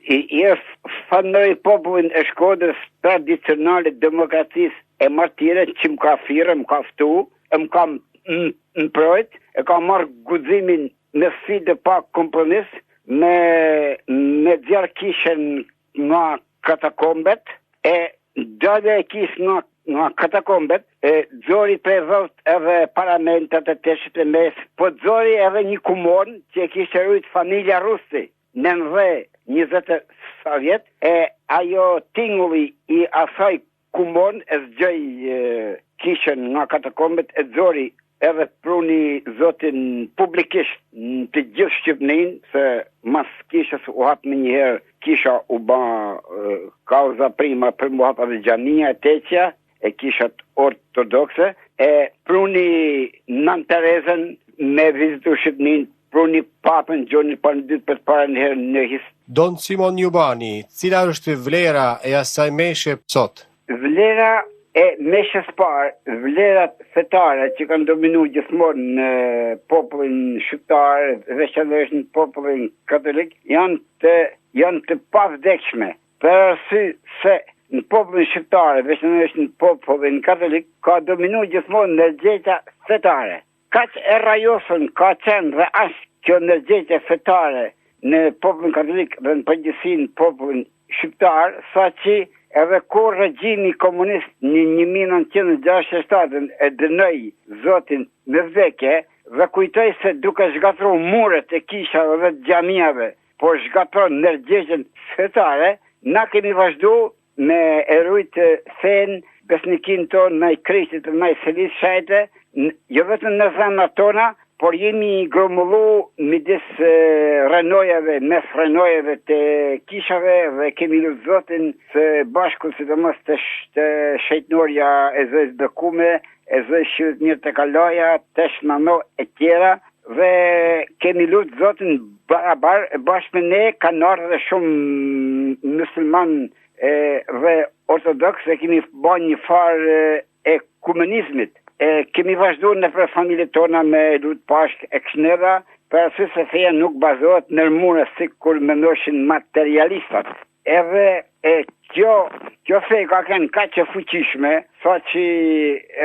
I fanoj popullin e Shkodrës tradicionale demokracisë e martire që më ka firë, më ka ftu, më ka mprojt, e ka marrë guximin në sfidë pa kompromis, me djarë kishën nga katakombet, e dalë e kishë nga katakombet, dzori prezot edhe parlamentat e teshit e mes, po dzori edhe një kumon që e kishë rujt familja Rusi, në nëdhe 20 vjet, e ajo tingulli i asaj kumon e zgjoj kishën nga katakombet, e dzori edhe pruni zotin publikisht në të gjithë Shqipnin, se mas kishës u hapë më njëherë, kisha u ba kauza prima për mu hapë edhe xhamia e Teqja, e kishat ortodokse, e pruni Nën Terezën me vizitu Shqipnin, pruni papën Gjoni Paul II për të parë njëherë në historië. Don Simon Jubani, cila është vlera e asaj meshe sot? Vlera e meshës parë, vlerat fetare që kanë dominu gjithmonë në popullin shqiptar, veçanërisht në popullin katolik, janë të pavdekshme. Për arsye se në popullin shqiptar, veçanërisht në popullin katolik, ka dominu gjithmonë ndërgjegjja fetare. Kaq e rajosën ka qenë dhe ashtë kjo ndërgjegjja fetare në popullin katolik dhe në përgjithësinë popullin shqiptar, saqë edhe kur regjimi komunist në 1967 e dënoi zotin me vdekje dhe kujtoi se duke zgatruar muret e kishave dhe të xhamiave, por zgatron ndërgjegjjen fetare, na kemi vazhdu me e rujt fen, besnikin ton, me Krishtit, me selis shajte, jo vetëm në zemrat tona, por jemi gromullu midis renojave, mes renojave të kishave dhe kemi lutë Zotin se bashku sidomos të shejtënorja e zëjës Bekume, e zëjës Shqyrtmir të Kaloja, të Shnano e tjera, dhe kemi lutë Zotin barabar, bashkë me ne kanë ardhur dhe shumë musliman dhe ortodoks, dhe kemi bërë një farë e kumenizmit. Kemi vazhdu në për familje tona me lutë pashk e këshnera, për arsye se feja nuk bazohet në mure si kur mendoshin materialistat. Edhe kjo fej ka kënë ka që fuqishme, sa që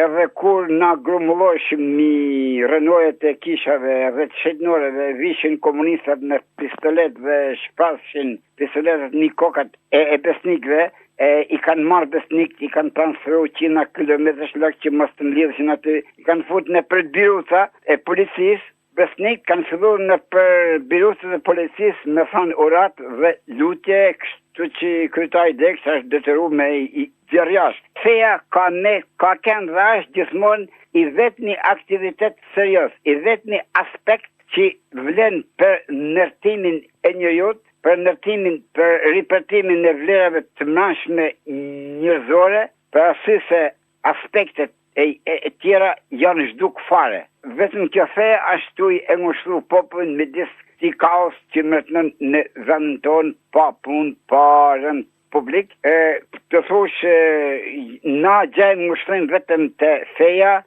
edhe kur na grumulloshim mi rënojet e kishave dhe të shetnore dhe vishin komunistat me pistolet dhe shprashin pistoletet një kokat e besnikve, i kanë marrë besnik, i kanë transferu 100 kilometrash lak që mos të mlidheshin aty, i kanë fut në për biruca e policisë, besnik kanë fillu në për biruca e policisë me thanë urat dhe lutje, kështu që kryetari Deks është detyru me i djerjasht. Feja ka kënë dhe është gjithmonë i vetmi aktivitet serios, i vetmi aspekt që vlen për ndërtimin e njeriut, për ndërtimin, për ripërtimin e vlerave të mëshme njerëzore, për arsye se aspektet e tjera janë zhduk fare. Vetëm kjo fe ashtu e ngushtru popullin midis këtij kaos që mërtënon në vendin tonë, pa punë, pa rënd publik. Të thosh, na gjajmë ngushtrojmë vetëm të feja,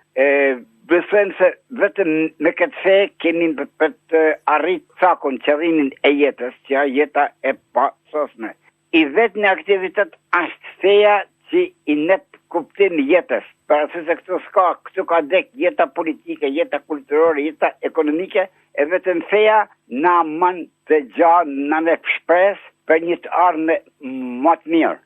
besojmë se vetëm me këtë fe kemi për të arrit cakun, qëllimin e jetës, që jeta e pasosme. I vetmi aktivitet është feja që i net kuptim jetës. Për arsye se këtu ka dek jeta politike, jeta kulturore, jeta ekonomike, e vetëm feja na mën të gjallë, na ne shpresë për një të ardhme më të mirë.